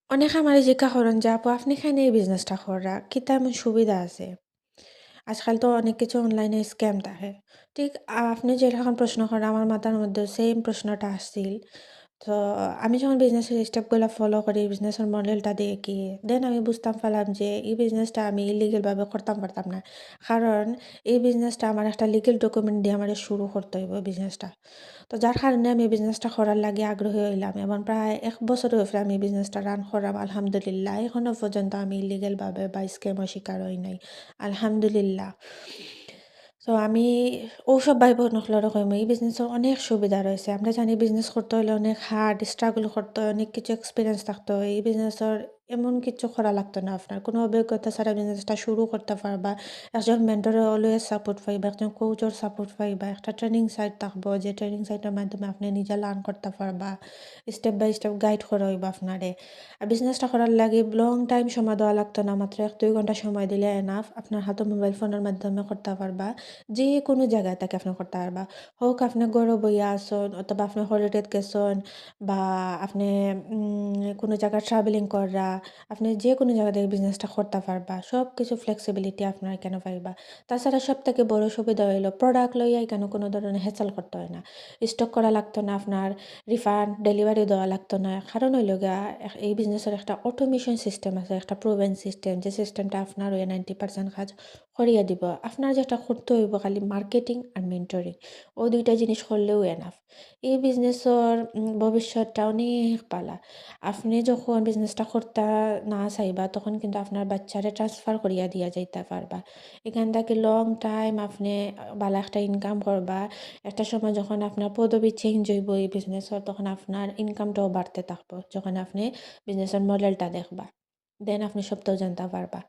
অনেকে আমারে জিজ্ঞা করেন যে, "আপু আপনি খাইনে এই বিজনেসটা করা? কিতা এমন সুবিধা আছে?" আজকাল তো অনেক কিছু অনলাইনে স্ক্যাম থাকে। ঠিক আপনি যেরকম প্রশ্ন করেন আমার মাথার মধ্যেও সেইম প্রশ্নটা আসছিল। তো আমি যখন বিজনেসের স্টেপগুলা ফলো করি, বিজনেসের মডেলটা দেখি, দেন আমি বুঝতাম পারলাম যে এই বিজনেসটা আমি ইলিগাল ভাবে করতাম পারতাম না। কারণ এই বিজনেসটা আমার একটা লিগ্যাল ডকুমেন্ট দিয়ে আমারে শুরু করতে হইব বিজনেসটা। তো যার কারণে আমি বিজনেসটা করার লাগি আগ্রহী হইলাম এবং প্রায় ১ বছরের উপরে আমি বিজনেসটা রান করাম আলহামদুলিল্লাহ। এখনো পর্যন্ত আমি ইলিগাল ভাবে বা স্ক্যামও শিকার হই নাই। আলহামদুলিল্লাহ। তো আমি ওসব ভাই-বোনগুলোরও কইমু এই বিজনেসের অনেক সুবিধা রয়েছে। আমরা জানি বিজনেস করতে হলে অনেক হার্ড স্ট্রাগল করতে হয়, অনেক কিছু এক্সপেরিয়েন্স থাকতে হয়। এই বিজনেসের এমন কিছু করা লাগতো না আপনার। কোনো অভিজ্ঞতা ছাড়া বিজনেসটা শুরু করতে পারবা। একজন মেন্টরের অলওয়েজ সাপোর্ট পাইবা, একজন কোচের সাপোর্ট পাইবা, একটা ট্রেনিং সাইট থাকবো যে ট্রেনিং সাইটের মাধ্যমে আপনি নিজে লার্ন করতে পারবা। স্টেপ বাই স্টেপ গাইড করা হইব আপনারে। আর বিজনেসটা করার লাগি লং টাইম সময় দেওয়া লাগতো না। মাত্র ১-২ ঘন্টা সময় দিলে এনাফ। আপনার হাতে মোবাইল ফোনের মাধ্যমে করতে পারবা। যেকোনো জায়গায় থেকে আপনি করতে পারবা। হোক আপনি ঘরে বইয়া আছেন অথবা আপনি হলিডেত গেছেন বা আপনি কোনো জায়গায় ট্রাভেলিং কররা, আপনি যেকোনো জায়গা থেকে বিজনেসটা করতে পারবা। সবকিছু ফ্লেক্সিবিলিটি আপনার এখানে পাইবা। তাছাড়া সবথেকে বড় সুবিধা হইলো প্রোডাক্ট লইয়া এখানে কোনো ধরনের হ্যাসেল করতে হয় না। স্টক করা লাগতো না আপনার, রিফান্ড, ডেলিভারি দেওয়া লাগতো না। কারণ হইলো গিয়া এই বিজনেসের একটা অটোমেশন সিস্টেম আছে, একটা প্রুভেন সিস্টেম যে সিস্টেমটা আপনার ওই 90% কাজ করিয়া দিব। আপনার যেটা করতে হইব খালি মার্কেটিং আর মেন্টরিং। ও ২ টা জিনিস করলেও এনাফ। এই বিজনেসের ভবিষ্যৎটা অনেক বালা। আপনি যখন বিজনেসটা করতে না চাইবা তখন কিন্তু আপনার বাচ্চারে ট্রান্সফার করিয়া দিয়া যাইতে পারবা। এখান থেকে লং টাইম আপনি বালা একটা ইনকাম করবা। একটা সময় যখন আপনার পদবি চেঞ্জ হইব এই বিজনেসের তখন আপনার ইনকামটাও বাড়তে থাকবো। যখন আপনি বিজনেসের মডেলটা দেখবা। দেন আপনি সবটাও জানতে পারবা।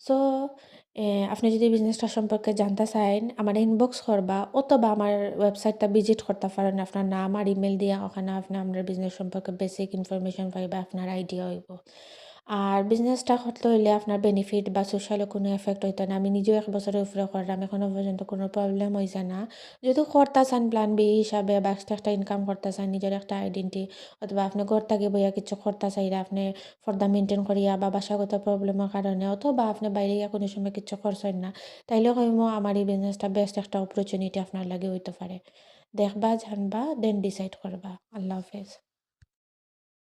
সো আপনি যদি বিজনেসটা সম্পর্কে জানতে চাইন, আমারে ইনবক্স করবা অথবা আমার ওয়েবসাইটটা ভিজিট করতে পারেন। আপনার নাম আর ইমেইল দিয়া ওখানে আপনি আপনার বিজনেস সম্পর্কে বেসিক ইনফরমেশন পাইবা, আপনার আইডিয়া হইব। আর বিজনেসটা করতে হইলে আপনার বেনিফিট বা সোশ্যাল কোনো এফেক্ট হইতো না। আমি নিজেও ১ বছরের উপরে করলাম। এখনো পর্যন্ত কোনো প্রবলেম হইছে না। যদি করতে চান প্ল্যান বি হিসাবে বা এক্সট্রা একটা ইনকাম করতে চান, নিজের একটা আইডেন্টি অথবা আপনি ঘর থেকে বইয়া কিছু করতে চাইলে আপনি ফর্দা মেইনটেইন করিয়া বা বাসাগত প্রবলেমের কারণে অথবা আপনি বাইরে গিয়া কোনো সময় কিচ্ছু করছেন না। তাইলে কইমু আমার এই বিজনেসটা বেস্ট একটা অপরচুনিটি আপনার লাগি হইতে পারে। দেখবা, জানবা, দেন ডিসাইড করবা। আল্লাহ হাফেজ।